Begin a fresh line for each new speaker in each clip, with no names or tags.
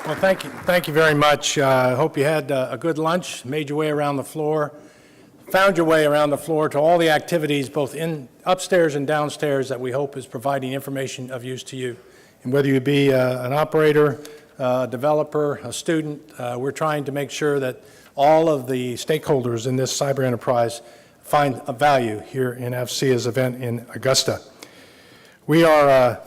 Well, thank you very much. I hope you had a good lunch, made your way around the floor, found your way around the floor to all the activities, both upstairs and downstairs, that we hope is providing information of use to you. And whether you be an operator, a developer, a student, we're trying to make sure that all of the stakeholders in this cyber enterprise find a value here in AFCEA's event in Augusta. We are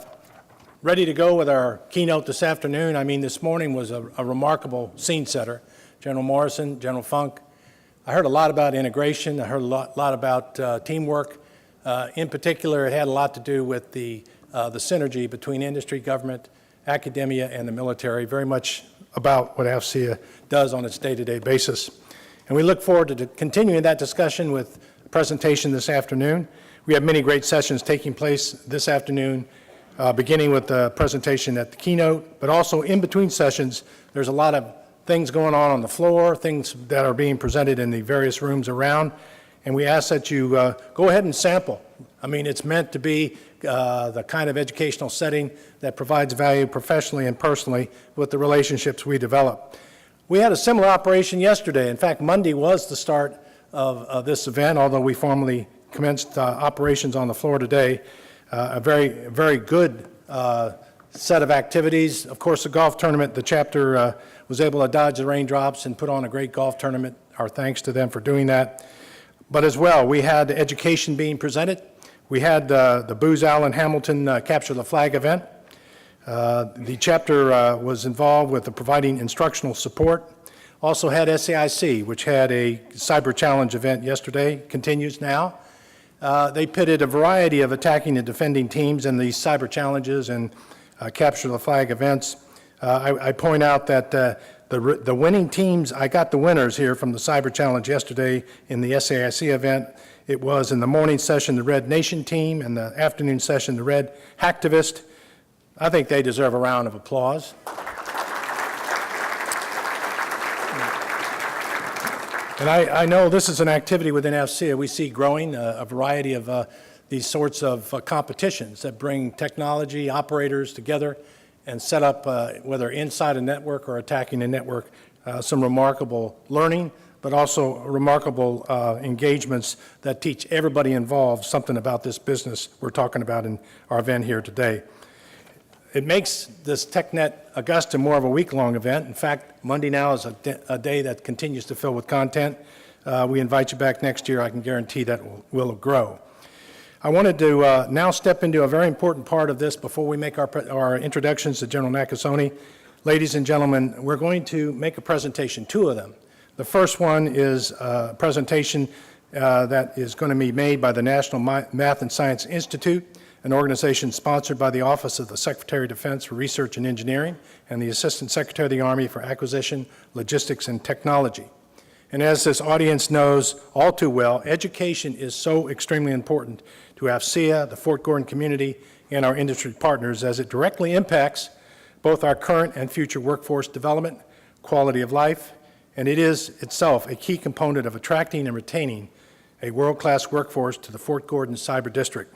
ready to go with our keynote this afternoon. I mean, this morning was a remarkable scene setter. General Morrison, General Funk. I heard a lot about integration. I heard a lot about teamwork. In particular, it had a lot to do with the synergy between industry, government, academia, and the military, very much about what AFCEA does on its day-to-day basis. And we look forward to continuing that discussion with a presentation this afternoon. We have many great sessions taking place this afternoon, beginning with the presentation at the keynote, but also in between sessions, there's a lot of things going on the floor, things that are being presented in the various rooms around, and we ask that you go ahead and sample. I mean, it's meant to be the kind of educational setting that provides value professionally and personally with the relationships we develop. We had a similar operation yesterday. In fact, Monday was the start of this event, although we formally commenced operations on the floor today. A very good set of activities. Of course, the golf tournament, the chapter was able to dodge the raindrops and put on a great golf tournament. Our thanks to them for doing that. But as well, we had education being presented. We had the Booz Allen Hamilton Capture the Flag event. The chapter was involved with providing instructional support. Also had SAIC, which had a cyber challenge event yesterday, continues now. They pitted a variety of attacking and defending teams in these cyber challenges and capture the flag events. I point out that the winning teams, I got the winners here from the cyber challenge yesterday in the SAIC event. It was in the morning session, the Red Nation team, and the afternoon session, the Red Hacktivist. I think they deserve a round of applause. And I know this is an activity within AFCEA we see growing, a variety of these sorts of competitions that bring technology operators together and set up, whether inside a network or attacking a network, some remarkable learning, but also remarkable engagements that teach everybody involved something about this business we're talking about in our event here today. It makes this TechNet Augusta more of a week-long event. In fact, Monday now is a day that continues to fill with content. We invite you back next year. I can guarantee that will grow. I wanted to now step into a very important part of this before we make our introductions to General Nakasone. Ladies and gentlemen, we're going to make a presentation, two of them. The first one is a presentation that is going to be made by the National Math and Science Institute, an organization sponsored by the Office of the Secretary of Defense for Research and Engineering and the Assistant Secretary of the Army for Acquisition, Logistics, and Technology. And as this audience knows all too well, education is so extremely important to AFCEA, the Fort Gordon community, and our industry partners, as it directly impacts both our current and future workforce development, quality of life, and it is itself a key component of attracting and retaining a world-class workforce to the Fort Gordon Cyber District.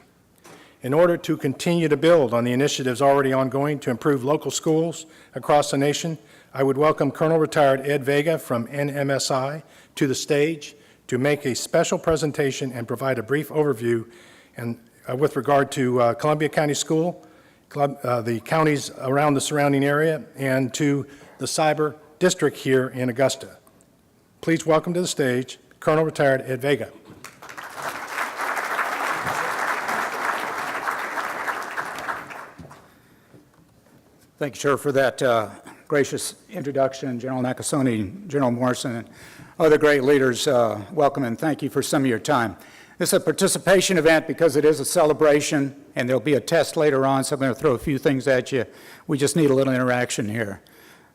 In order to continue to build on the initiatives already ongoing to improve local schools across the nation, I would welcome Colonel Retired Ed Vega from NMSI to the stage to make a special presentation and provide a brief overview and with regard to Columbia County School, the counties around the surrounding area, and to the Cyber District here in Augusta. Please welcome to the stage Colonel Retired Ed Vega.
Thank you, Chair, for that gracious introduction. General Nakasone, General Morrison, and other great leaders, welcome and thank you for some of your time. This is a participation event because it is a celebration, and there'll be a test later on, so I'm going to throw a few things at you. We just need a little interaction here.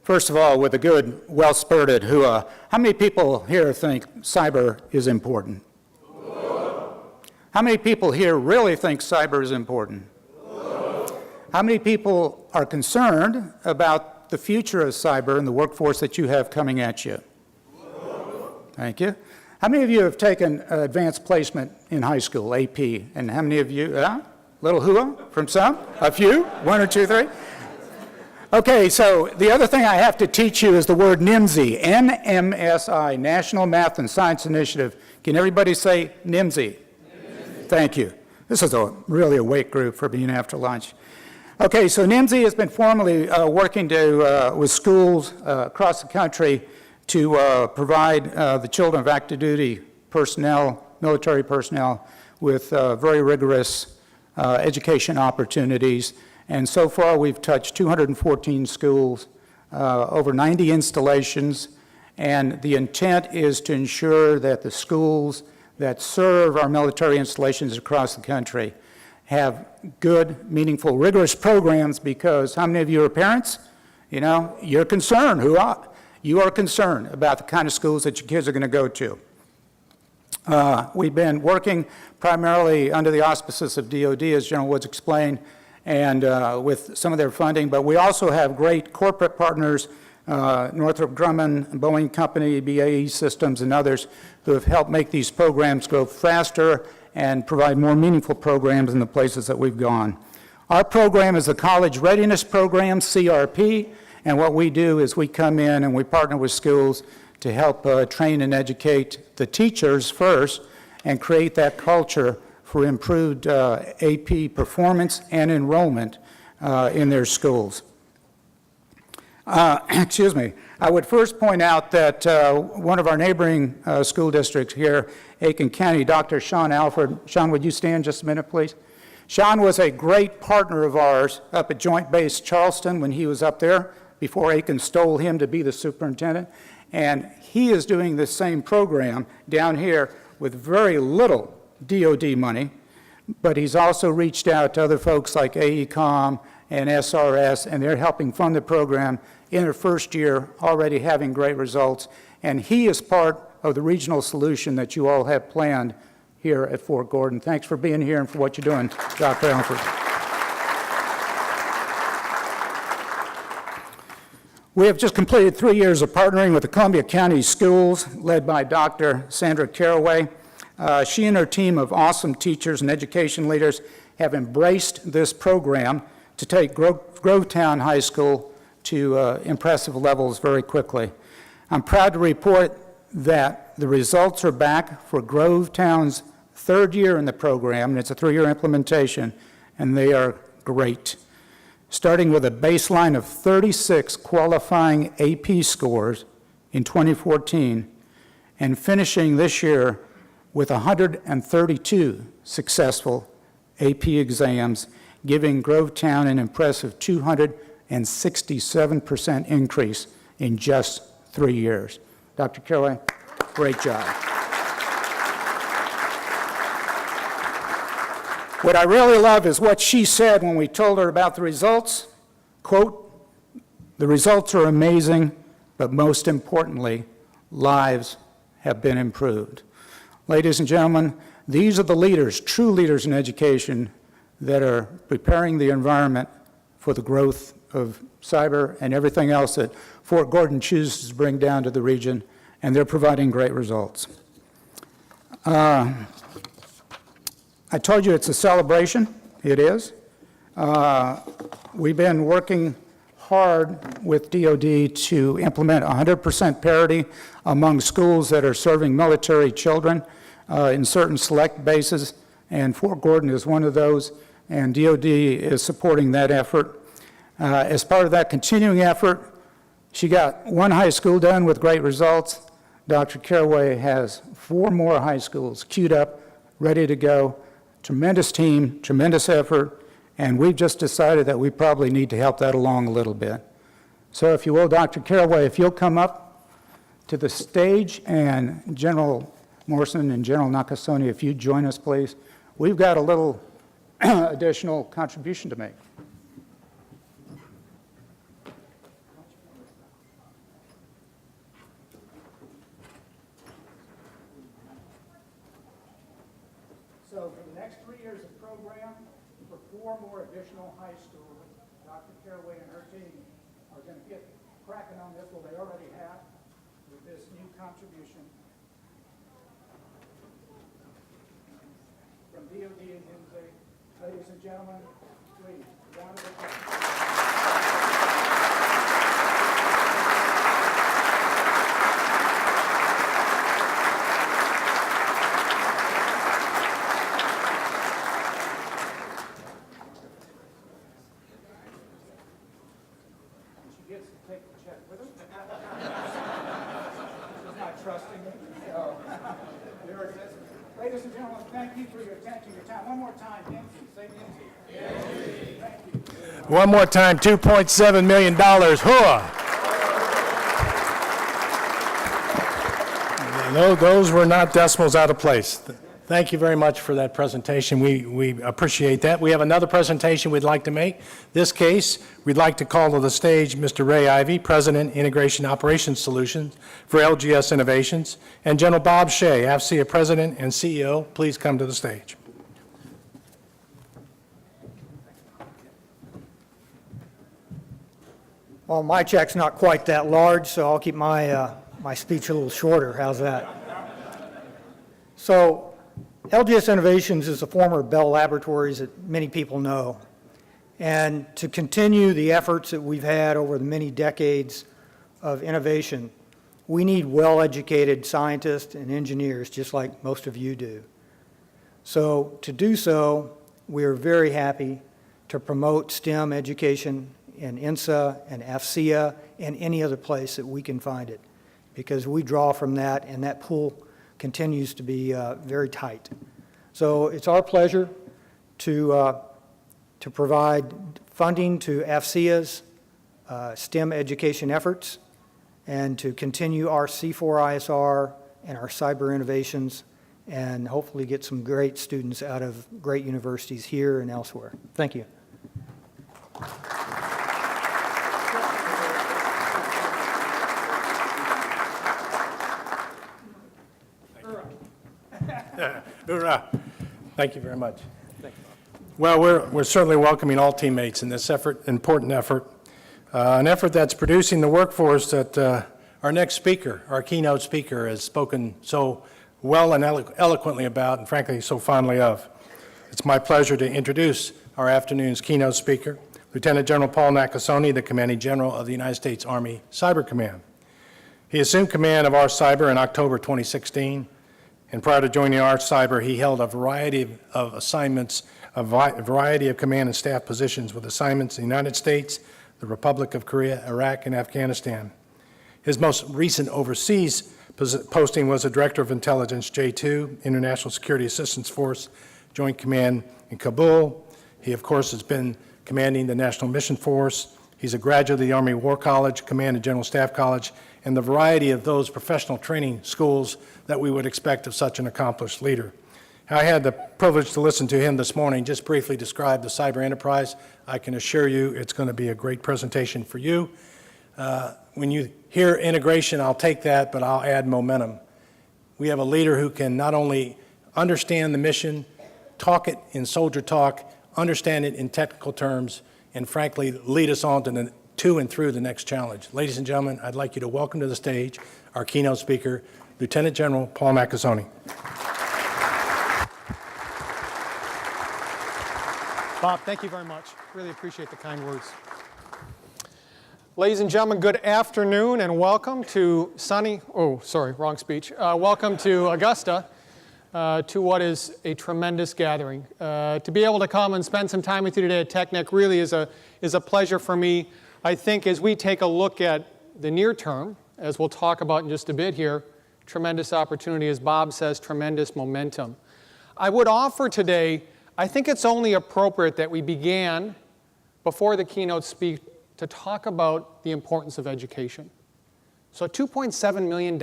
First of all, with a good, well-spirited hooah, how many people here think cyber is important? How many people here really think cyber is important? How many people are concerned about the future of cyber and the workforce that you have coming at you? Thank you. How many of you have taken advanced placement in high school, AP? And how many of you, little hooah from some? A few? One or two, three? Okay, so the other thing I have to teach you is the word NMSI, NMSI, National Math and Science Initiative. Can everybody say NMSI? Thank you. This is a really awake group for being after lunch. Okay, so NMSI has been formally working with schools across the country to provide the children of active duty personnel, military personnel, with very rigorous education opportunities. And so far, we've touched 214 schools, over 90 installations, and the intent is to ensure that the schools that serve our military installations across the country have good, meaningful, rigorous programs, because how many of you are parents? You know, you're concerned. You are concerned about the kind of schools that your kids are going to go to. We've been working primarily under the auspices of DOD, as General Woods explained, and with some of their funding, but we also have great corporate partners, Northrop Grumman, Boeing Company, BAE Systems, and others who have helped make these programs go faster and provide more meaningful programs in the places that we've gone. Our program is the College Readiness Program, CRP, and what we do is we come in and we partner with schools to help train and educate the teachers first and create that culture for improved AP performance and enrollment in their schools. Excuse me. I would first point out that one of our neighboring school districts here, Aiken County, Dr. Sean Alford. Sean, would you stand just a minute, please? Sean was a great partner of ours up at Joint Base Charleston when he was up there before Aiken stole him to be the superintendent. And he is doing the same program down here with very little DOD money, but he's also reached out to other folks like AECOM and SRS, and they're helping fund the program in their first year, already having great results. And he is part of the regional solution that you all have planned here at Fort Gordon. Thanks for being here and for what you're doing, Dr. Alford. We have just completed 3 years of partnering with the Columbia County Schools, led by Dr. Sandra Caraway. She and her team of awesome teachers and education leaders have embraced this program to take Grovetown High School to impressive levels very quickly. I'm proud to report that the results are back for Grovetown's third year in the program, and it's a 3-year implementation, and they are great. Starting with a baseline of 36 qualifying AP scores in 2014, and finishing this year with 132 successful AP exams, giving Grovetown an impressive 267% increase in just 3 years. Dr. Caraway, great job. What I really love is what she said when we told her about the results. Quote, "The results are amazing, but most importantly, lives have been improved." Ladies and gentlemen, these are the leaders, true leaders in education, that are preparing the environment for the growth of cyber and everything else that Fort Gordon chooses to bring down to the region, and they're providing great results. I told you it's a celebration. It is. We've been working hard with DOD to implement 100% parity among schools that are serving military children in certain select bases, and Fort Gordon is one of those, and DOD is supporting that effort. As part of that continuing effort, she got one high school done with great results. Dr. Caraway has 4 more high schools queued up, ready to go. Tremendous team, tremendous effort, and we've just decided that we probably need to help that along a little bit. So if you will, Dr. Caraway, if you'll come up to the stage, and General Morrison and General Nakasone, if you join us, please. We've got a little additional contribution to make. So for the next 3 years of program, for 4 more additional high schools, Dr. Caraway and her team are going to get cracking on this. Well, they already have with this new contribution from DOD and NMSA. Ladies and gentlemen, please, round of applause. gets to take the check with him. He's not trusting me. So, there it is. Ladies and gentlemen, thank you for your attention, your time. One more time, Nancy. Say Nancy. Thank you.
One more time, $2.7 million. Hooah! Those were not decimals out of place. Thank you very much for that presentation. We appreciate that. We have another presentation we'd like to make. This case, we'd like to call to the stage Mr. Ray Ivey, President, Integration Operations Solutions for LGS Innovations, and General Bob Shea, AFCEA President and CEO. Please come to the stage.
Well, my check's not quite that large, so I'll keep my speech a little shorter. How's that? So, LGS Innovations is a former Bell Laboratories that many people know. And to continue the efforts that we've had over the many decades of innovation, we need well-educated scientists and engineers, just like most of you do. So, to do so, we are very happy to promote STEM education in INSA and AFCEA and any other place that we can find it, because we draw from that, and that pool continues to be very tight. So it's our pleasure to provide funding to AFCEA's STEM education efforts and to continue our C4ISR and our cyber innovations and hopefully get some great students out of great universities here and elsewhere. Thank you.
Hoorah. Thank you very much. Well, we're certainly welcoming all teammates in this effort, important effort, an effort that's producing the workforce that our next speaker, our keynote speaker, has spoken so well and eloquently about, and frankly, so fondly of. It's my pleasure to introduce our afternoon's keynote speaker, Lieutenant General Paul Nakasone, the Commanding General of the United States Army Cyber Command. He assumed command of our cyber in October 2016. And prior to joining our cyber, he held a variety of assignments, a variety of command and staff positions with assignments in the United States, the Republic of Korea, Iraq, and Afghanistan. His most recent overseas posting was a Director of Intelligence, J2, International Security Assistance Force, Joint Command in Kabul. He, of course, has been commanding the National Mission Force. He's a graduate of the Army War College, Command and General Staff College, and the variety of those professional training schools that we would expect of such an accomplished leader. I had the privilege to listen to him this morning just briefly describe the cyber enterprise. I can assure you it's going to be a great presentation for you. When you hear integration, I'll take that, but I'll add momentum. We have a leader who can not only understand the mission, talk it in soldier talk, understand it in technical terms, and frankly, lead us on to and through the next challenge. Ladies and gentlemen, I'd like you to welcome to the stage our keynote speaker, Lieutenant General Paul Nakasone.
Bob, thank you very much. Really appreciate the kind words. Ladies and gentlemen, good afternoon and welcome to welcome to Augusta, to what is a tremendous gathering. To be able to come and spend some time with you today at TechNet really is a pleasure for me. I think as we take a look at the near term, as we'll talk about in just a bit here, tremendous opportunity, as Bob says, tremendous momentum. I would offer today, I think it's only appropriate that we began, before the keynote speak, to talk about the importance of education. So $2.7 million,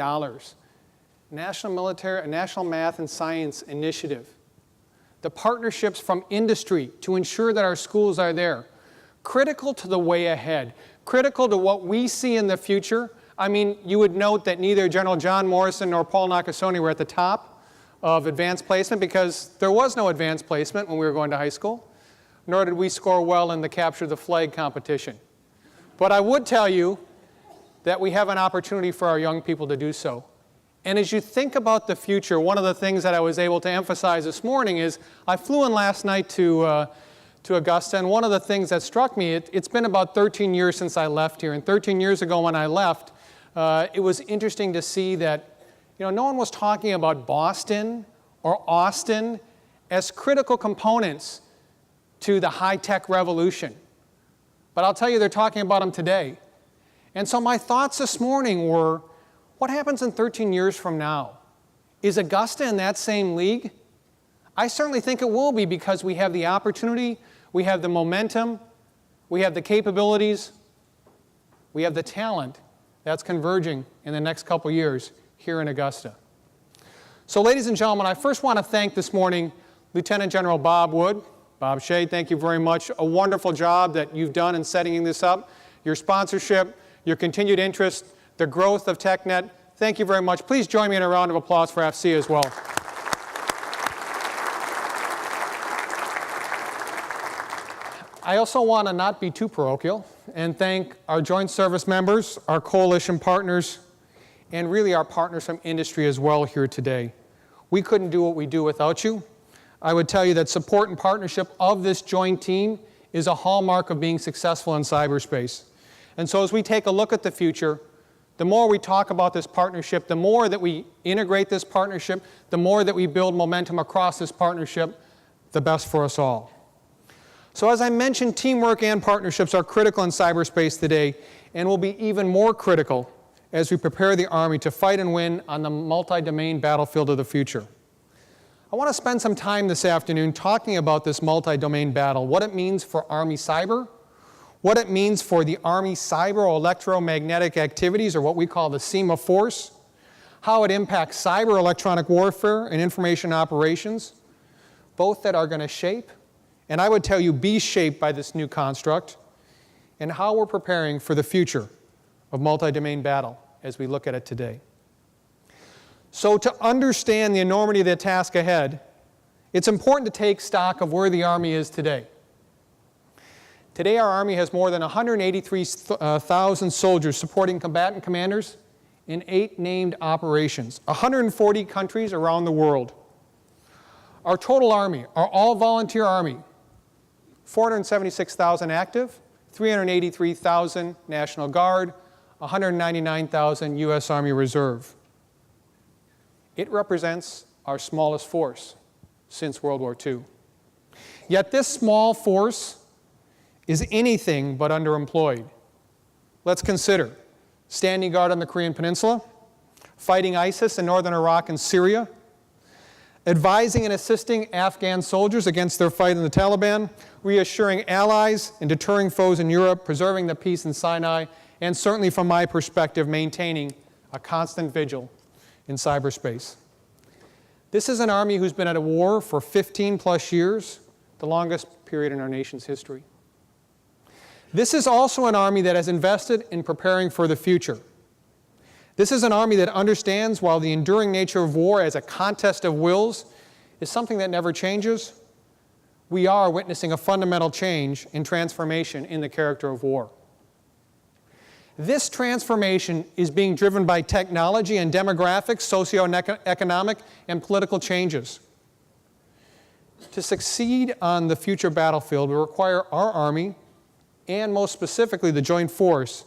National Math and Science Initiative, the partnerships from industry to ensure that our schools are there, critical to the way ahead, critical to what we see in the future. I mean, you would note that neither General John Morrison nor Paul Nakasone were at the top of advanced placement because there was no advanced placement when we were going to high school, nor did we score well in the capture the flag competition. But I would tell you that we have an opportunity for our young people to do so. And as you think about the future, one of the things that I was able to emphasize this morning is I flew in last night to Augusta, and one of the things that struck me, it's been about 13 years since I left here, and 13 years ago when I left, it was interesting to see that no one was talking about Boston or Austin as critical components to the high-tech revolution. But I'll tell you, they're talking about them today. And so my thoughts this morning were, what happens in 13 years from now? Is Augusta in that same league? I certainly think it will be, because we have the opportunity, we have the momentum, we have the capabilities, we have the talent that's converging in the next couple years here in Augusta. So ladies and gentlemen, I first want to thank this morning Lieutenant General Bob Wood. Bob Shea, thank you very much. A wonderful job that you've done in setting this up. Your sponsorship, your continued interest, the growth of TechNet. Thank you very much. Please join me in a round of applause for FC as well. I also want to not be too parochial and thank our joint service members, our coalition partners, and really our partners from industry as well here today. We couldn't do what we do without you. I would tell you that support and partnership of this joint team is a hallmark of being successful in cyberspace. And so as we take a look at the future, the more we talk about this partnership, the more that we integrate this partnership, the more that we build momentum across this partnership, the best for us all. So as I mentioned, teamwork and partnerships are critical in cyberspace today, and will be even more critical as we prepare the Army to fight and win on the multi-domain battlefield of the future. I want to spend some time this afternoon talking about this multi-domain battle, what it means for Army cyber, what it means for the Army cyber electromagnetic activities, or what we call the SEMA force, how it impacts cyber electronic warfare and information operations, both that are going to shape, and I would tell you be shaped by this new construct, and how we're preparing for the future of multi-domain battle as we look at it today. So to understand the enormity of the task ahead, it's important to take stock of where the Army is today. Today our Army has more than 183,000 soldiers supporting combatant commanders in 8 named operations, 140 countries around the world. Our total Army, our all-volunteer Army, 476,000 active, 383,000 National Guard, 199,000 U.S. Army Reserve. It represents our smallest force since World War II. Yet this small force is anything but underemployed. Let's consider standing guard on the Korean Peninsula, fighting ISIS in northern Iraq and Syria, advising and assisting Afghan soldiers against their fight in the Taliban, reassuring allies and deterring foes in Europe, preserving the peace in Sinai, and certainly from my perspective, maintaining a constant vigil in cyberspace. This is an Army who's been at a war for 15 plus years, the longest period in our nation's history. This is also an Army that has invested in preparing for the future. This is an Army that understands while the enduring nature of war as a contest of wills is something that never changes, we are witnessing a fundamental change and transformation in the character of war. This transformation is being driven by technology and demographics, socioeconomic, and political changes. To succeed on the future battlefield, we require our Army, and most specifically the Joint Force,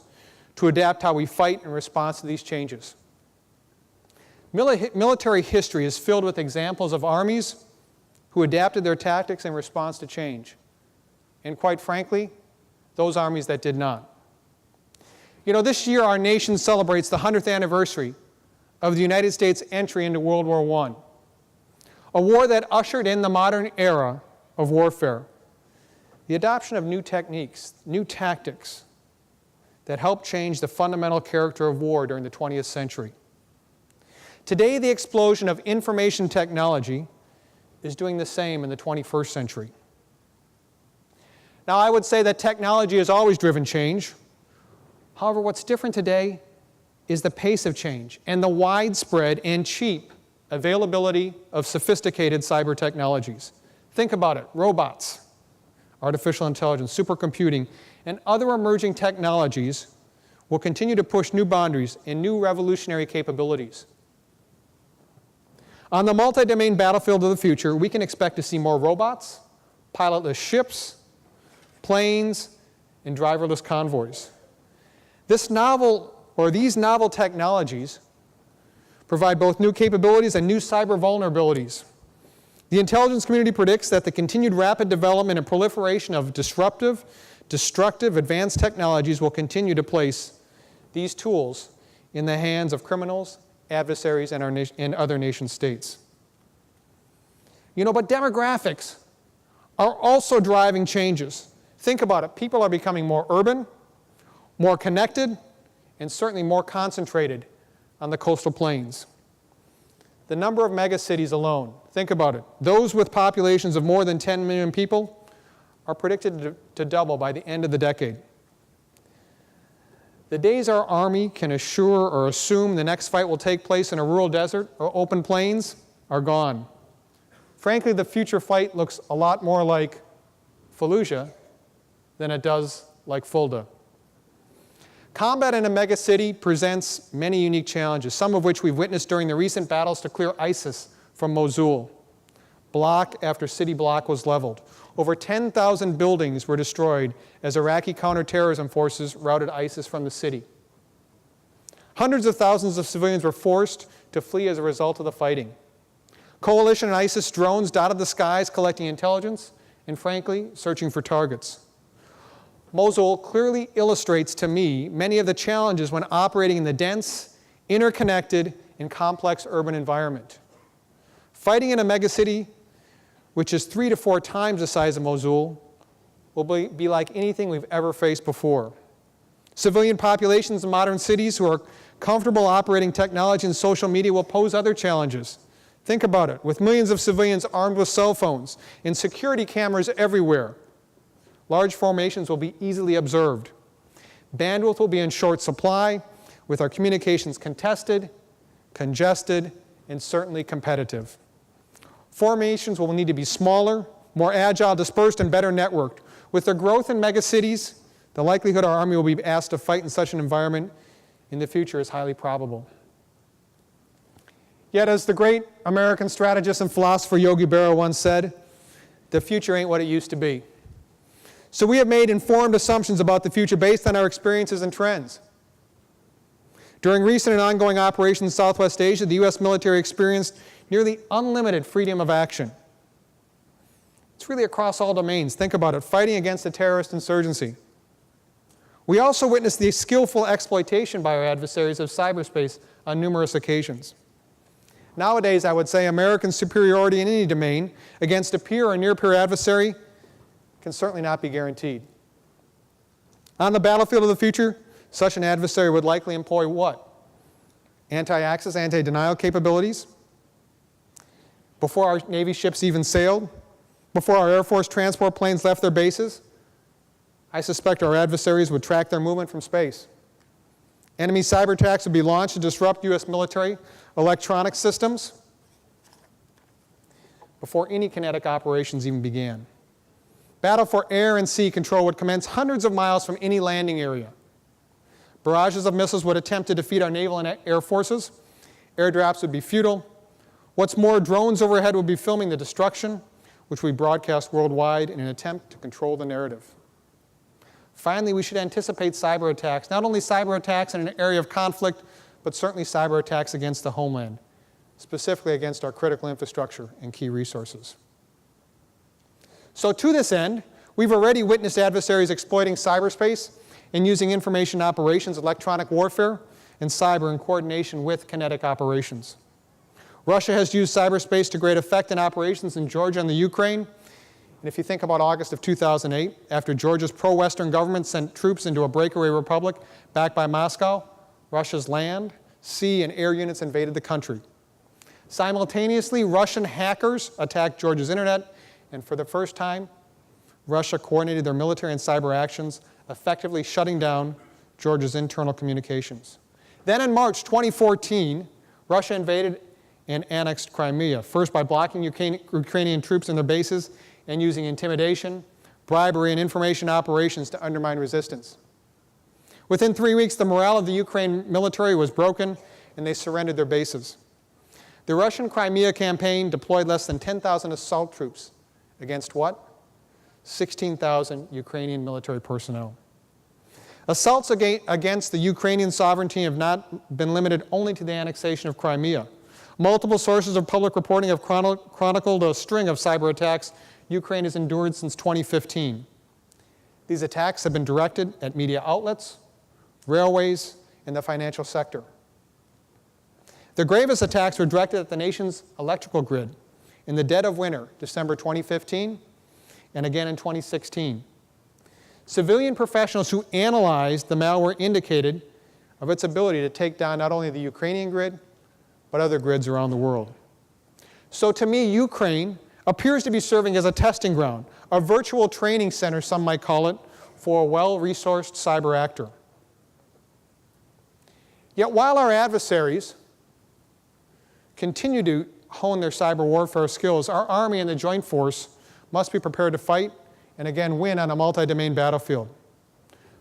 to adapt how we fight in response to these changes. Military history is filled with examples of armies who adapted their tactics in response to change. And quite frankly, those armies that did not. You know, this year our nation celebrates the 100th anniversary of the United States' entry into World War I, a war that ushered in the modern era of warfare, the adoption of new techniques, new tactics that helped change the fundamental character of war during the 20th century. Today, the explosion of information technology is doing the same in the 21st century. Now, I would say that technology has always driven change. However, what's different today is the pace of change and the widespread and cheap availability of sophisticated cyber technologies. Think about it, robots, artificial intelligence, supercomputing, and other emerging technologies will continue to push new boundaries and new revolutionary capabilities. On the multi-domain battlefield of the future, we can expect to see more robots, pilotless ships, planes, and driverless convoys. These novel technologies provide both new capabilities and new cyber vulnerabilities. The intelligence community predicts that the continued rapid development and proliferation of disruptive, destructive, advanced technologies will continue to place these tools in the hands of criminals, adversaries, and other nation states. But demographics are also driving changes. Think about it. People are becoming more urban, more connected, and certainly more concentrated on the coastal plains. The number of megacities alone, think about it. Those with populations of more than 10 million people are predicted to double by the end of the decade. The days our Army can assure or assume the next fight will take place in a rural desert or open plains are gone. Frankly, the future fight looks a lot more like Fallujah than it does like Fulda. Combat in a megacity presents many unique challenges, some of which we've witnessed during the recent battles to clear ISIS from Mosul. Block after city block was leveled. Over 10,000 buildings were destroyed as Iraqi counterterrorism forces routed ISIS from the city. Hundreds of thousands of civilians were forced to flee as a result of the fighting. Coalition and ISIS drones dotted the skies collecting intelligence and, frankly, searching for targets. Mosul clearly illustrates to me many of the challenges when operating in the dense, interconnected, and complex urban environment. Fighting in a megacity, which is 3 to 4 times the size of Mosul, will be like anything we've ever faced before. Civilian populations in modern cities who are comfortable operating technology and social media will pose other challenges. Think about it. With millions of civilians armed with cell phones and security cameras everywhere, large formations will be easily observed. Bandwidth will be in short supply, with our communications contested, congested, and certainly competitive. Formations will need to be smaller, more agile, dispersed, and better networked. With the growth in megacities, the likelihood our Army will be asked to fight in such an environment in the future is highly probable. Yet, as the great American strategist and philosopher Yogi Berra once said, the future ain't what it used to be. So we have made informed assumptions about the future based on our experiences and trends. During recent and ongoing operations in Southwest Asia, the U.S. military experienced nearly unlimited freedom of action. It's really across all domains. Think about it, fighting against a terrorist insurgency. We also witnessed the skillful exploitation by our adversaries of cyberspace on numerous occasions. Nowadays, I would say American superiority in any domain against a peer or near-peer adversary can certainly not be guaranteed. On the battlefield of the future, such an adversary would likely employ what? Anti-access, anti-denial capabilities? Before our Navy ships even sailed? Before our Air Force transport planes left their bases? I suspect our adversaries would track their movement from space. Enemy cyber attacks would be launched to disrupt U.S. military electronic systems before any kinetic operations even began. Battle for air and sea control would commence hundreds of miles from any landing area. Barrages of missiles would attempt to defeat our naval and air forces. Airdrops would be futile. What's more, drones overhead would be filming the destruction, which we broadcast worldwide in an attempt to control the narrative. Finally, we should anticipate cyber attacks, not only cyber attacks in an area of conflict, but certainly cyber attacks against the homeland, specifically against our critical infrastructure and key resources. So to this end, we've already witnessed adversaries exploiting cyberspace and using information operations, electronic warfare, and cyber in coordination with kinetic operations. Russia has used cyberspace to great effect in operations in Georgia and the Ukraine. And if you think about August of 2008, after Georgia's pro-Western government sent troops into a breakaway republic backed by Moscow, Russia's land, sea, and air units invaded the country. Simultaneously, Russian hackers attacked Georgia's internet, and for the first time, Russia coordinated their military and cyber actions, effectively shutting down Georgia's internal communications. Then in March 2014, Russia invaded and annexed Crimea, first by blocking Ukrainian troops in their bases and using intimidation, bribery, and information operations to undermine resistance. Within 3 weeks, the morale of the Ukraine military was broken, and they surrendered their bases. The Russian Crimea campaign deployed less than 10,000 assault troops against what? 16,000 Ukrainian military personnel. Assaults against the Ukrainian sovereignty have not been limited only to the annexation of Crimea. Multiple sources of public reporting have chronicled a string of cyber attacks Ukraine has endured since 2015. These attacks have been directed at media outlets, railways, in the financial sector. The gravest attacks were directed at the nation's electrical grid in the dead of winter, December 2015, and again in 2016. Civilian professionals who analyzed the malware indicated of its ability to take down not only the Ukrainian grid, but other grids around the world. So to me, Ukraine appears to be serving as a testing ground, a virtual training center, some might call it, for a well-resourced cyber actor. Yet while our adversaries continue to hone their cyber warfare skills, our Army and the Joint Force must be prepared to fight and again win on a multi-domain battlefield.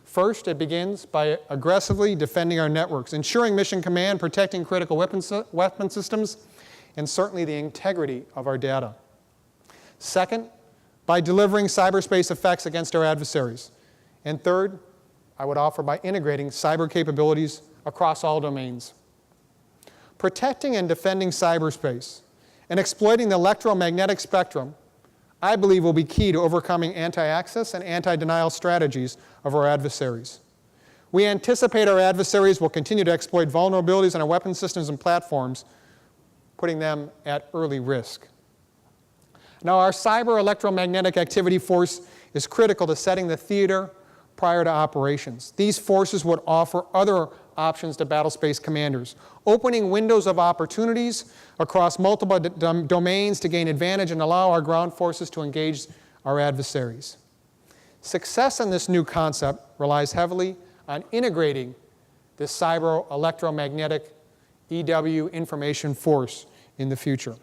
First, it begins by aggressively defending our networks, ensuring mission command, protecting critical weapon systems, and certainly the integrity of our data. Second, by delivering cyberspace effects against our adversaries. And third, I would offer by integrating cyber capabilities across all domains. Protecting and defending cyberspace and exploiting the electromagnetic spectrum, I believe, will be key to overcoming anti-access and anti-denial strategies of our adversaries. We anticipate our adversaries will continue to exploit vulnerabilities in our weapon systems and platforms, putting them at early risk. Now, our cyber electromagnetic activity force is critical to setting the theater prior to operations. These forces would offer other options to battlespace commanders, opening windows of opportunities across multiple domains to gain advantage and allow our ground forces to engage our adversaries. Success in this new concept relies heavily on integrating this cyber electromagnetic EW information force in the future.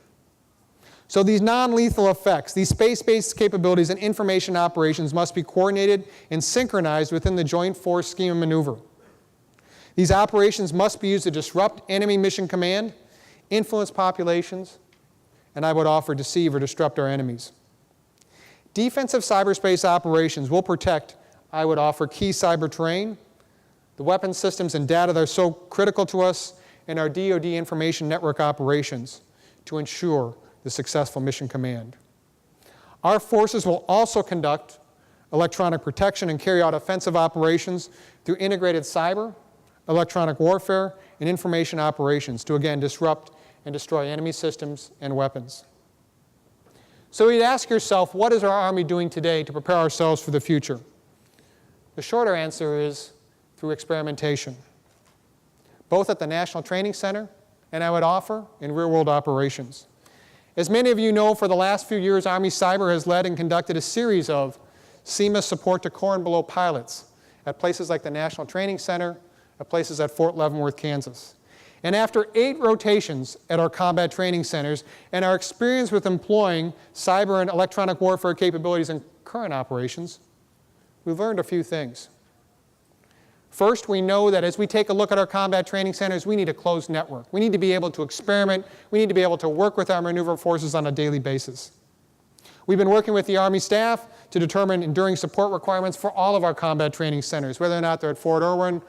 So these non-lethal effects, these space-based capabilities and information operations must be coordinated and synchronized within the Joint Force scheme of maneuver. These operations must be used to disrupt enemy mission command, influence populations, and I would offer deceive or disrupt our enemies. Defensive cyberspace operations will protect, I would offer, key cyber terrain, the weapon systems and data that are so critical to us, and our DoD information network operations to ensure the successful mission command. Our forces will also conduct electronic protection and carry out offensive operations through integrated cyber, electronic warfare, and information operations to again disrupt and destroy enemy systems and weapons. So you'd ask yourself, what is our Army doing today to prepare ourselves for the future? The shorter answer is through experimentation, both at the National Training Center and I would offer in real-world operations. As many of you know, for the last few years, Army Cyber has led and conducted a series of CMIS support to Corps and below pilots at places like the National Training Center, at places at Fort Leavenworth, Kansas. And after 8 rotations at our combat training centers and our experience with employing cyber and electronic warfare capabilities in current operations, we've learned a few things. First, we know that as we take a look at our combat training centers, we need a closed network. We need to be able to experiment. We need to be able to work with our maneuver forces on a daily basis. We've been working with the Army staff to determine enduring support requirements for all of our combat training centers, whether or not they're at Fort Irwin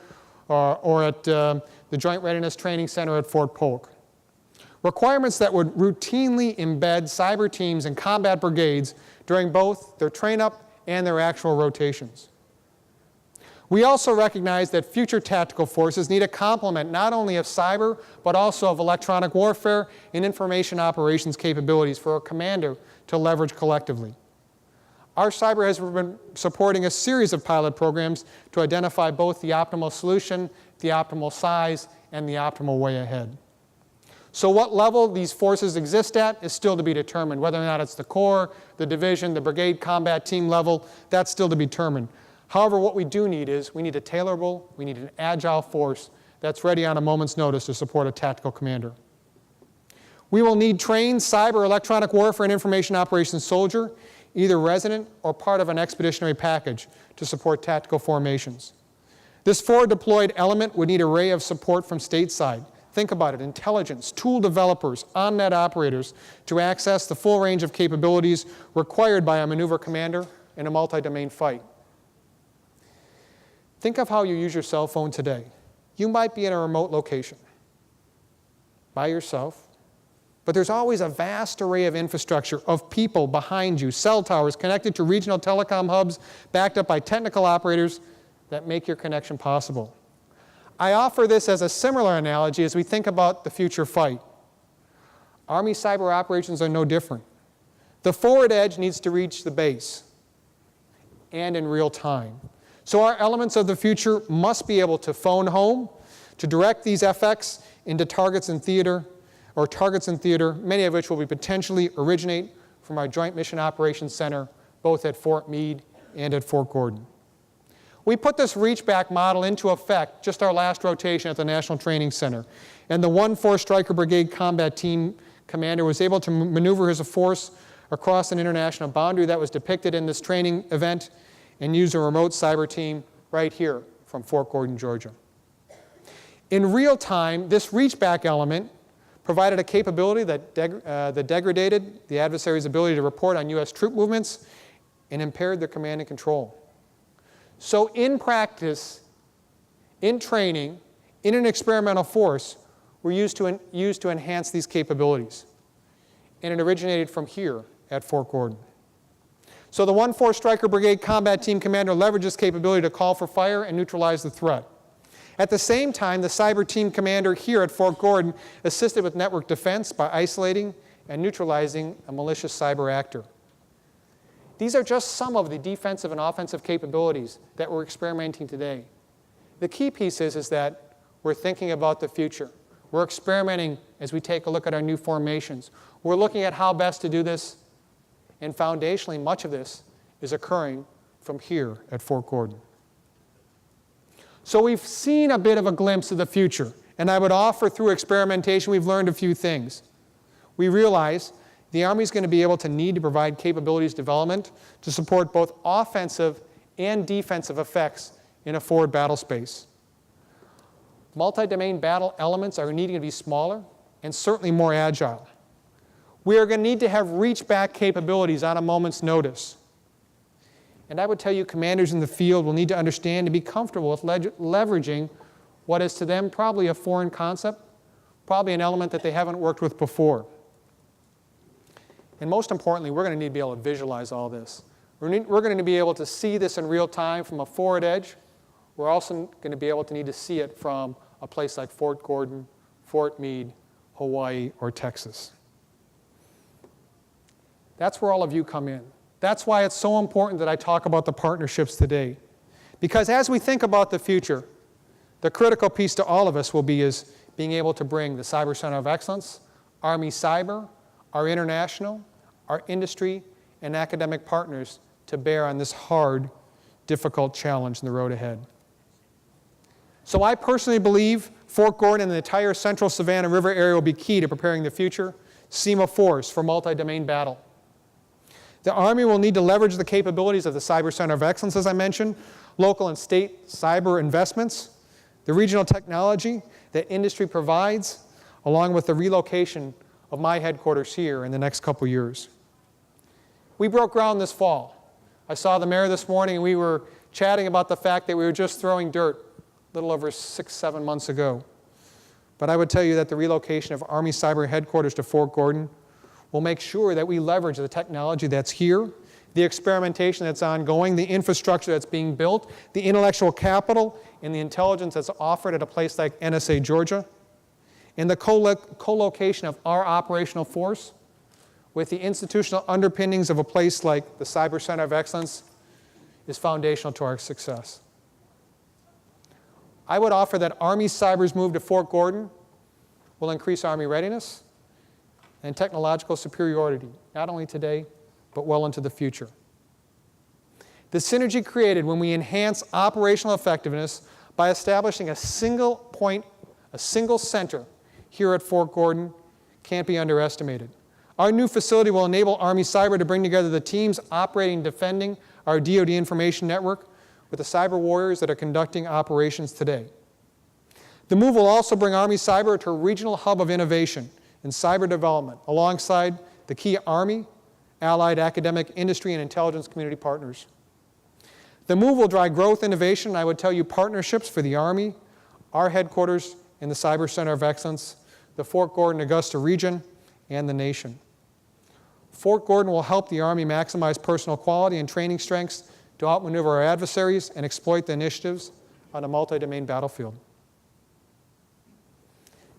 or at the Joint Readiness Training Center at Fort Polk. Requirements that would routinely embed cyber teams and combat brigades during both their train-up and their actual rotations. We also recognize that future tactical forces need a complement not only of cyber, but also of electronic warfare and information operations capabilities for a commander to leverage collectively. Our cyber has been supporting a series of pilot programs to identify both the optimal solution, the optimal size, and the optimal way ahead. So what level these forces exist at is still to be determined. Whether or not it's the Corps, the division, the brigade combat team level, that's still to be determined. However, what we do need is we need a tailorable, we need an agile force that's ready on a moment's notice to support a tactical commander. We will need trained cyber, electronic warfare, and information operations soldier, either resident or part of an expeditionary package to support tactical formations. This forward deployed element would need an array of support from stateside. Think about it, intelligence, tool developers, on-net operators to access the full range of capabilities required by a maneuver commander in a multi-domain fight. Think of how you use your cell phone today. You might be in a remote location by yourself, but there's always a vast array of infrastructure, of people behind you, cell towers connected to regional telecom hubs backed up by technical operators that make your connection possible. I offer this as a similar analogy as we think about the future fight. Army cyber operations are no different. The forward edge needs to reach the base, and in real time. So our elements of the future must be able to phone home, to direct these FX into targets in theater, many of which will be potentially originate from our Joint Mission Operations Center, both at Fort Meade and at Fort Gordon. We put this reach-back model into effect just our last rotation at the National Training Center, and the 1-4 Stryker Brigade Combat Team Commander was able to maneuver his force across an international boundary that was depicted in this training event and use a remote cyber team right here from Fort Gordon, Georgia. In real time, this reach-back element provided a capability that degraded the adversary's ability to report on U.S. troop movements and impaired their command and control. So in practice, in training, in an experimental force, were used to enhance these capabilities. And it originated from here at Fort Gordon. So the 1-4 Stryker Brigade Combat Team Commander leveraged this capability to call for fire and neutralize the threat. At the same time, the Cyber Team Commander here at Fort Gordon assisted with network defense by isolating and neutralizing a malicious cyber actor. These are just some of the defensive and offensive capabilities that we're experimenting today. The key piece is that we're thinking about the future. We're experimenting as we take a look at our new formations. We're looking at how best to do this, and foundationally, much of this is occurring from here at Fort Gordon. So we've seen a bit of a glimpse of the future, and I would offer through experimentation we've learned a few things. We realize the Army is going to be able to need to provide capabilities development to support both offensive and defensive effects in a forward battle space. Multi-domain battle elements are needing to be smaller and certainly more agile. We are going to need to have reach-back capabilities on a moment's notice. And I would tell you, commanders in the field will need to understand and be comfortable with leveraging what is to them probably a foreign concept, probably an element that they haven't worked with before. And most importantly, we're going to need to be able to visualize all this. We're going to be able to see this in real time from a forward edge. We're also going to be able to need to see it from a place like Fort Gordon, Fort Meade, Hawaii, or Texas. That's where all of you come in. That's why it's so important that I talk about the partnerships today. Because as we think about the future, the critical piece to all of us will be is being able to bring the Cyber Center of Excellence, Army Cyber, our international, our industry, and academic partners to bear on this hard, difficult challenge in the road ahead. So I personally believe Fort Gordon and the entire central Savannah River area will be key to preparing the future seam of force for multi-domain battle. The Army will need to leverage the capabilities of the Cyber Center of Excellence, as I mentioned, local and state cyber investments, the regional technology that industry provides, along with the relocation of my headquarters here in the next couple years. We broke ground this fall. I saw the mayor this morning, and we were chatting about the fact that we were just throwing dirt a little over 6-7 months ago. But I would tell you that the relocation of Army Cyber Headquarters to Fort Gordon will make sure that we leverage the technology that's here, the experimentation that's ongoing, the infrastructure that's being built, the intellectual capital, and the intelligence that's offered at a place like NSA Georgia, and the co-location of our operational force with the institutional underpinnings of a place like the Cyber Center of Excellence is foundational to our success. I would offer that Army Cyber's move to Fort Gordon will increase Army readiness and technological superiority, not only today, but well into the future. The synergy created when we enhance operational effectiveness by establishing a single point, a single center here at Fort Gordon can't be underestimated. Our new facility will enable Army Cyber to bring together the teams operating and defending our DoD information network with the cyber warriors that are conducting operations today. The move will also bring Army Cyber to a regional hub of innovation in cyber development alongside the key Army, allied academic, industry, and intelligence community partners. The move will drive growth, innovation, and I would tell you partnerships for the Army, our headquarters in the Cyber Center of Excellence, the Fort Gordon Augusta region, and the nation. Fort Gordon will help the Army maximize personal quality and training strengths to outmaneuver our adversaries and exploit the initiatives on a multi-domain battlefield.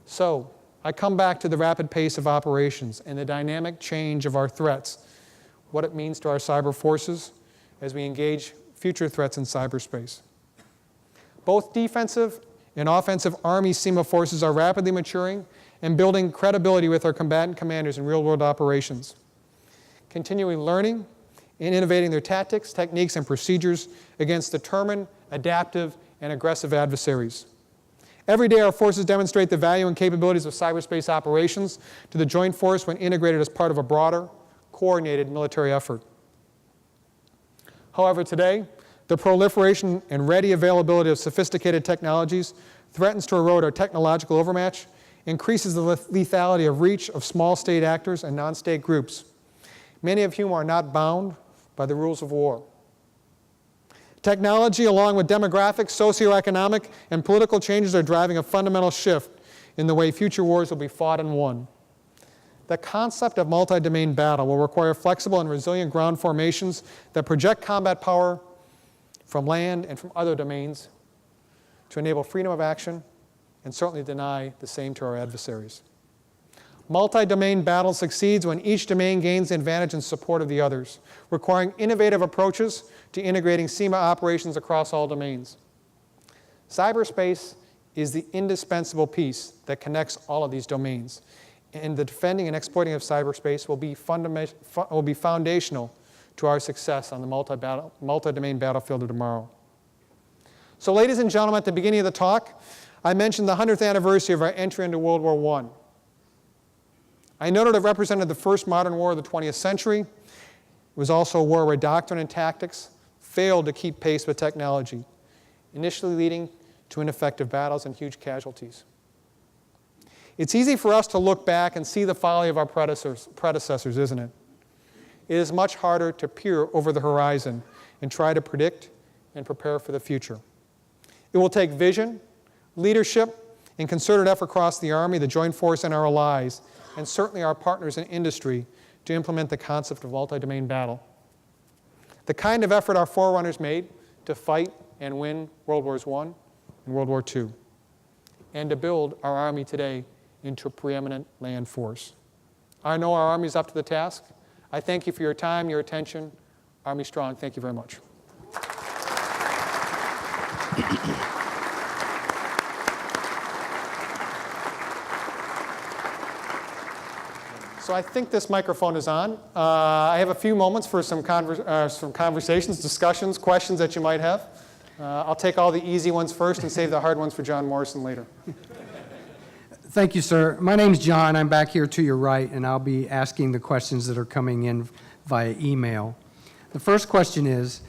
So I come back to the rapid pace of operations and the dynamic change of our threats, what it means to our cyber forces as we engage future threats in cyberspace. Both defensive and offensive Army SEMA forces are rapidly maturing and building credibility with our combatant commanders in real-world operations, continuing learning and innovating their tactics, techniques, and procedures against determined, adaptive, and aggressive adversaries. Every day, our forces demonstrate the value and capabilities of cyberspace operations to the joint force when integrated as part of a broader, coordinated military effort. However, today, the proliferation and ready availability of sophisticated technologies threatens to erode our technological overmatch, increases the lethality of reach of small state actors and non-state groups, many of whom are not bound by the rules of war. Technology, along with demographic, socioeconomic, and political changes, are driving a fundamental shift in the way future wars will be fought and won. The concept of multi-domain battle will require flexible and resilient ground formations that project combat power from land and from other domains to enable freedom of action and certainly deny the same to our adversaries. Multi-domain battle succeeds when each domain gains the advantage in support of the others, requiring innovative approaches to integrating SEMA operations across all domains. Cyberspace is the indispensable piece that connects all of these domains, and the defending and exploiting of cyberspace will be foundational to our success on the multi-domain battlefield of tomorrow. So, ladies and gentlemen, at the beginning of the talk, I mentioned the 100th anniversary of our entry into World War I. I noted it represented the first modern war of the 20th century. It was also a war where doctrine and tactics failed to keep pace with technology, initially leading to ineffective battles and huge casualties. It's easy for us to look back and see the folly of our predecessors, isn't it? It is much harder to peer over the horizon and try to predict and prepare for the future. It will take vision, leadership, and concerted effort across the Army, the Joint Force, and our allies, and certainly our partners in industry, to implement the concept of multi-domain battle. The kind of effort our forerunners made to fight and win World Wars I and World War II, and to build our Army today into a preeminent land force. I know our Army is up to the task. I thank you for your time, your attention. Army strong. Thank you very much. So I think this microphone is on. I have a few moments for some conversations, discussions, questions that you might have. I'll take all the easy ones first and save the hard ones for John Morrison later.
Thank you, sir. My name's John. I'm back here to your right, and I'll be asking the questions that are coming in via email. The first question is,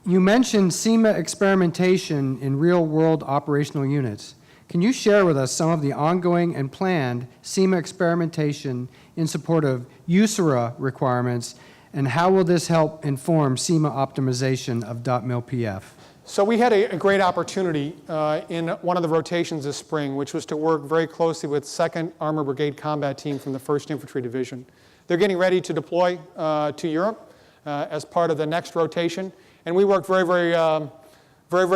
you mentioned SEMA experimentation in real-world operational units. Can you share with us some of the ongoing and planned SEMA experimentation in support of USERA requirements, and how will this help inform SEMA optimization of .mil-PF?
So we had a great opportunity in one of the rotations this spring, which was to work very closely with 2nd Armored Brigade Combat Team from the 1st Infantry Division. They're getting ready to deploy to Europe as part of the next rotation, and we worked very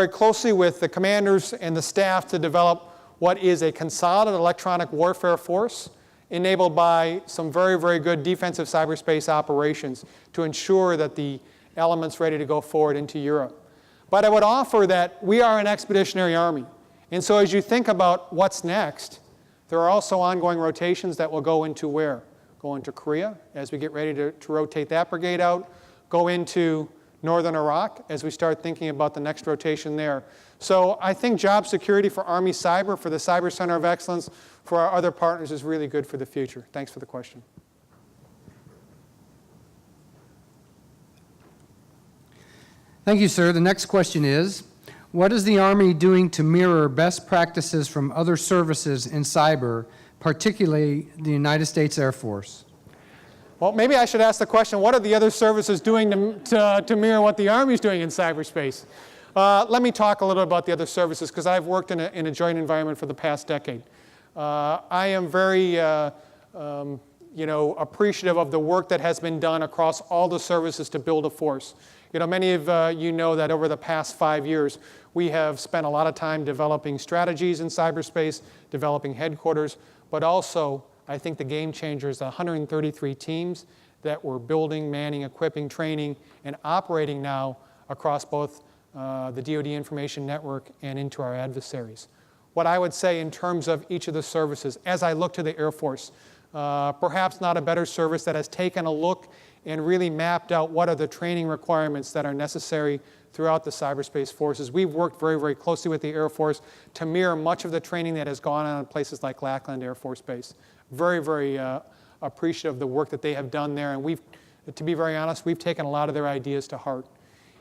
closely with the commanders and the staff to develop what is a consolidated electronic warfare force enabled by some very good defensive cyberspace operations to ensure that the elements ready to go forward into Europe. But I would offer that we are an expeditionary army. And so as you think about what's next, there are also ongoing rotations that will go into where? Go into Korea as we get ready to rotate that brigade out, go into northern Iraq as we start thinking about the next rotation there. So I think job security for Army Cyber, for the Cyber Center of Excellence, for our other partners is really good for the future. Thanks for the question.
Thank you, sir. The next question is, what is the Army doing to mirror best practices from other services in cyber, particularly the United States Air Force?
Well, maybe I should ask the question, what are the other services doing to mirror what the Army is doing in cyberspace? Let me talk a little about the other services, because I've worked in a joint environment for the past decade. I am very appreciative of the work that has been done across all the services to build a force. You know, many of you know that over the past 5 years, we have spent a lot of time developing strategies in cyberspace, developing headquarters, but also, I think the game changer is the 133 teams that we're building, manning, equipping, training, and operating now across both the DoD information network and into our adversaries. What I would say in terms of each of the services, as I look to the Air Force, perhaps not a better service that has taken a look and really mapped out what are the training requirements that are necessary throughout the cyberspace forces. We've worked very, very closely with the Air Force to mirror much of the training that has gone on in places like Lackland Air Force Base. Very, very appreciative of the work that they have done there, and we've, to be very honest, we've taken a lot of their ideas to heart.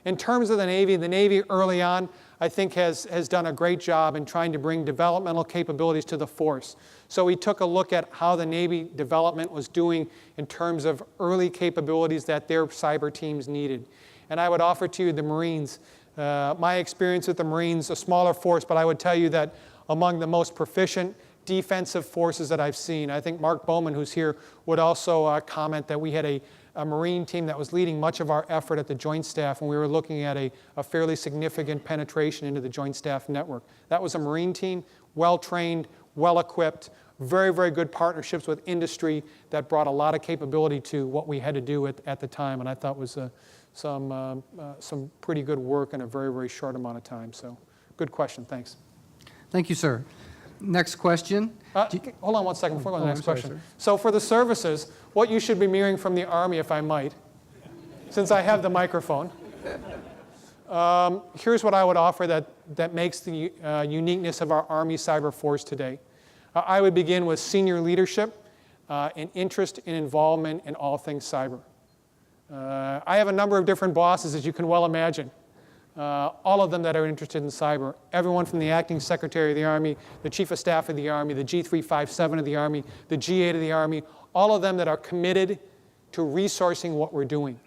In terms of the Navy early on, I think has done a great job in trying to bring developmental capabilities to the force. So we took a look at how the Navy development was doing in terms of early capabilities that their cyber teams needed. And I would offer to you the Marines. My experience with the Marines, a smaller force, but I would tell you that among the most proficient defensive forces that I've seen. I think Mark Bowman, who's here, would also comment that we had a Marine team that was leading much of our effort at the Joint Staff when we were looking at a fairly significant penetration into the Joint Staff network. That was a Marine team, well-trained, well-equipped, very, very good partnerships with industry that brought a lot of capability to what we had to do at the time, and I thought was some pretty good work in a very, very short amount of time. So, good question. Thanks.
Thank you, sir. Next question.
Hold on one second before we go to the next
sorry,
question.
sir.
So for the services, what you should be mirroring from the Army, if I might, since I have the microphone, here's what I would offer that makes the uniqueness of our Army cyber force today. I would begin with senior leadership and interest and involvement in all things cyber. I have a number of different bosses, as you can well imagine. All of them that are interested in cyber. Everyone from the Acting Secretary of the Army, the Chief of Staff of the Army, the G357 of the Army, the G8 of the Army, all of them that are committed to resourcing what we're doing.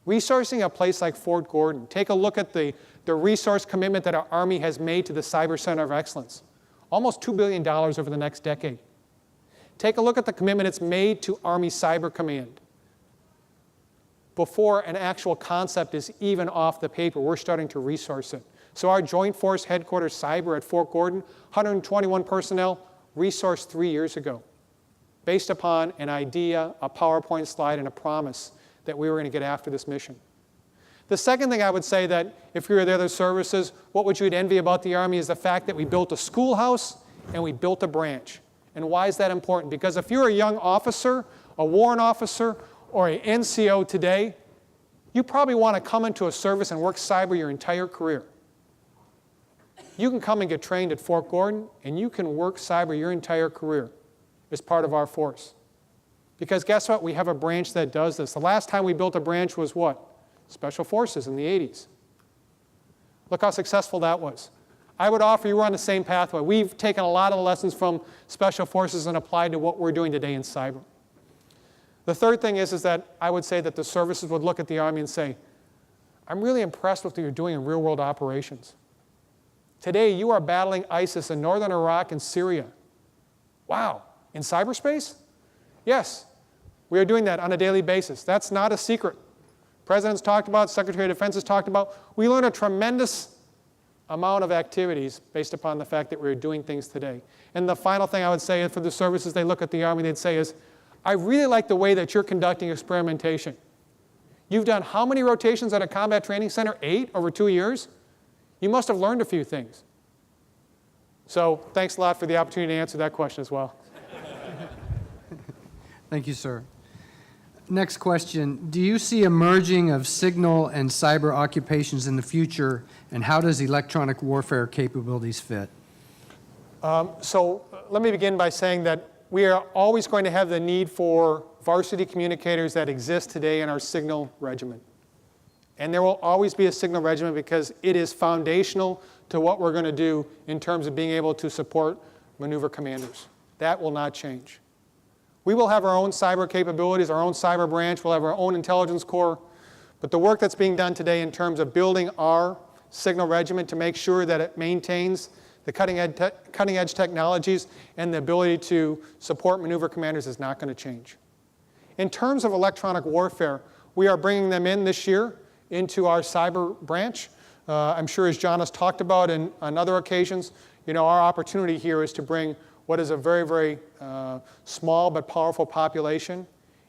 Resourcing a place like Fort Gordon. Take a look at the resource commitment that our Army has made to the Cyber Center of Excellence. Almost $2 billion over the next decade. Take a look at the commitment it's made to Army Cyber Command. Before an actual concept is even off the paper, we're starting to resource it. So our Joint Force Headquarters Cyber at Fort Gordon, 121 personnel, resourced 3 years ago, based upon an idea, a PowerPoint slide, and a promise that we were going to get after this mission. The second thing I would say that if you were the other services, what would you envy about the Army is the fact that we built a schoolhouse and we built a branch. And why is that important? Because if you're a young officer, a warrant officer, or an NCO today, you probably want to come into a service and work cyber your entire career. You can come and get trained at Fort Gordon, and you can work cyber your entire career as part of our force. Because guess what? We have a branch that does this. The last time we built a branch was what? Special Forces in the 80s. Look how successful that was. I would offer you we're on the same pathway. We've taken a lot of the lessons from Special Forces and applied to what we're doing today in cyber. The third thing is that I would say that the services would look at the Army and say, I'm really impressed with what you're doing in real-world operations. Today, you are battling ISIS in northern Iraq and Syria. Wow, in cyberspace? Yes, we are doing that on a daily basis. That's not a secret. President's talked about, Secretary of Defense has talked about. We learn a tremendous amount of activities based upon the fact that we're doing things today. And the final thing I would say for the services they look at the Army, they'd say is, I really like the way that you're conducting experimentation. You've done how many rotations at a combat training center? 8 over 2 years? You must have learned a few things. So thanks a lot for the opportunity to answer that question as well.
Thank you, sir. Next question. Do you see a merging of signal and cyber occupations in the future, and how does electronic warfare capabilities fit?
So let me begin by saying that we are always going to have the need for varsity communicators that exist today in our signal regiment. And there will always be a signal regiment because it is foundational to what we're going to do in terms of being able to support maneuver commanders. That will not change. We will have our own cyber capabilities, our own cyber branch, we'll have our own intelligence corps, but the work that's being done today in terms of building our signal regiment to make sure that it maintains the cutting-edge technologies and the ability to support maneuver commanders is not going to change. In terms of electronic warfare, we are bringing them in this year, into our cyber branch. I'm sure as John has talked about on other occasions, our opportunity here is to bring what is a very, very small but powerful population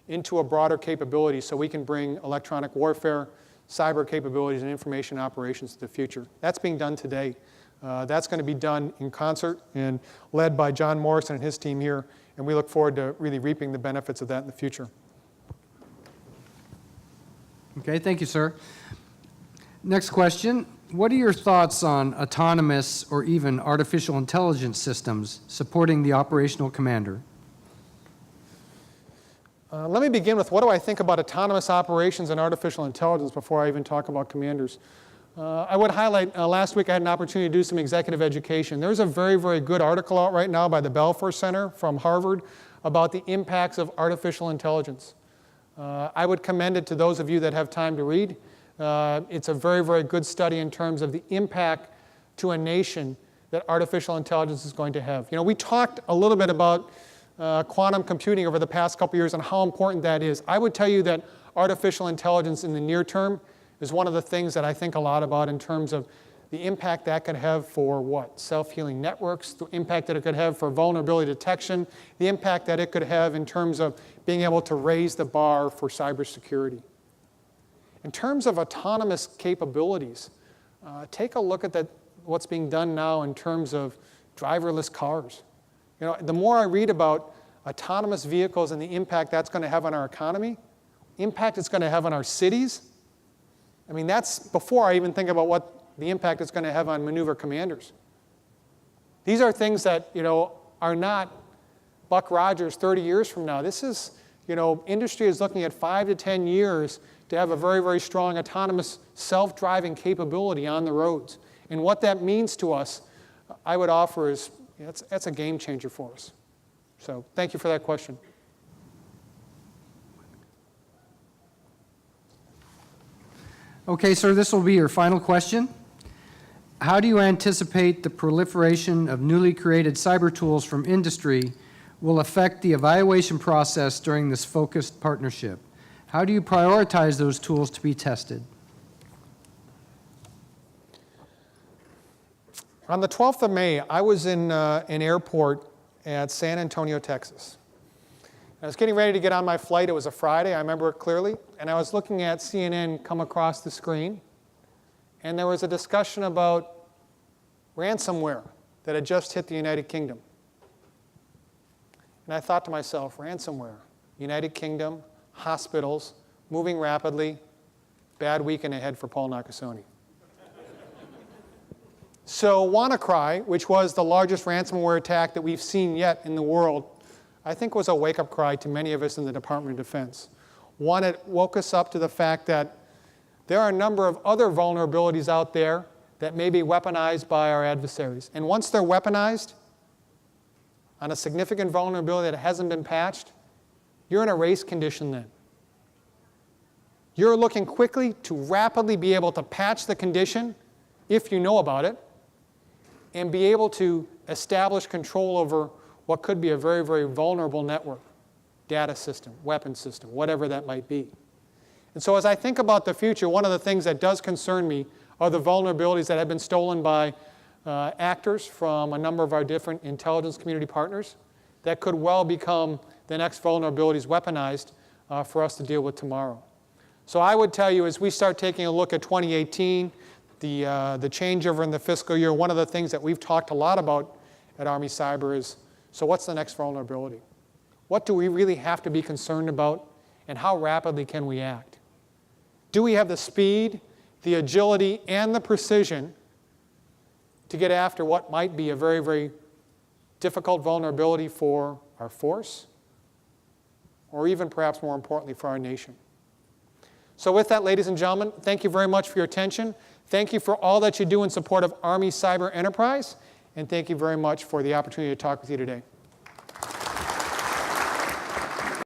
into a broader capability so we can bring electronic warfare, cyber capabilities, and information operations to the future. That's being done today. That's going to be done in concert and led by John Morrison and his team here, and we look forward to really reaping the benefits of that in the future.
Okay, thank you, sir. Next question. What are your thoughts on autonomous or even artificial intelligence systems supporting the operational commander?
Let me begin with what do I think about autonomous operations and artificial intelligence before I even talk about commanders. I would highlight, last week I had an opportunity to do some executive education. There's a very, very good article out right now by the Balfour Center from Harvard about the impacts of artificial intelligence. I would commend it to those of you that have time to read. It's a very, very good study in terms of the impact to a nation that artificial intelligence is going to have. We talked a little bit about quantum computing over the past couple years and how important that is. I would tell you that artificial intelligence in the near term is one of the things that I think a lot about in terms of the impact that could have for what? Self-healing networks, the impact that it could have for vulnerability detection, the impact that it could have in terms of being able to raise the bar for cybersecurity. In terms of autonomous capabilities, take a look at what's being done now in terms of driverless cars. The more I read about autonomous vehicles and the impact that's going to have on our economy, impact it's going to have on our cities, that's before I even think about what the impact it's going to have on maneuver commanders. These are things that, are not Buck Rogers 30 years from now. This is, industry is looking at 5 to 10 years to have a very, very strong autonomous self-driving capability on the roads. And what that means to us, I would offer is, that's a game changer for us. So thank you for that question.
Okay, sir, this will be your final question. How do you anticipate the proliferation of newly created cyber tools from industry will affect the evaluation process during this focused partnership? How do you prioritize those tools to be tested?
On the 12th of May, I was in an airport at San Antonio, Texas. I was getting ready to get on my flight. It was a Friday, I remember it clearly, and I was looking at CNN come across the screen, and there was a discussion about ransomware that had just hit the United Kingdom. And I thought to myself, ransomware, United Kingdom, hospitals, moving rapidly, bad weekend ahead for Paul Nakasone. So WannaCry, which was the largest ransomware attack that we've seen yet in the world, I think was a wake-up cry to many of us in the Department of Defense. One, it woke us up to the fact that there are a number of other vulnerabilities out there that may be weaponized by our adversaries. And once they're weaponized on a significant vulnerability that hasn't been patched, you're in a race condition then. You're looking quickly to rapidly be able to patch the condition, if you know about it, and be able to establish control over what could be a very, very vulnerable network, data system, weapon system, whatever that might be. And so as I think about the future, one of the things that does concern me are the vulnerabilities that have been stolen by actors from a number of our different intelligence community partners that could well become the next vulnerabilities weaponized for us to deal with tomorrow. So I would tell you, as we start taking a look at 2018, the changeover in the fiscal year, one of the things that we've talked a lot about at Army Cyber is, so what's the next vulnerability? What do we really have to be concerned about, and how rapidly can we act? Do we have the speed, the agility, and the precision to get after what might be a very, very difficult vulnerability for our force, or even perhaps more importantly for our nation? So with that, ladies and gentlemen, thank you very much for your attention. Thank you for all that you do in support of Army Cyber Enterprise, and thank you very much for the opportunity to talk with you today.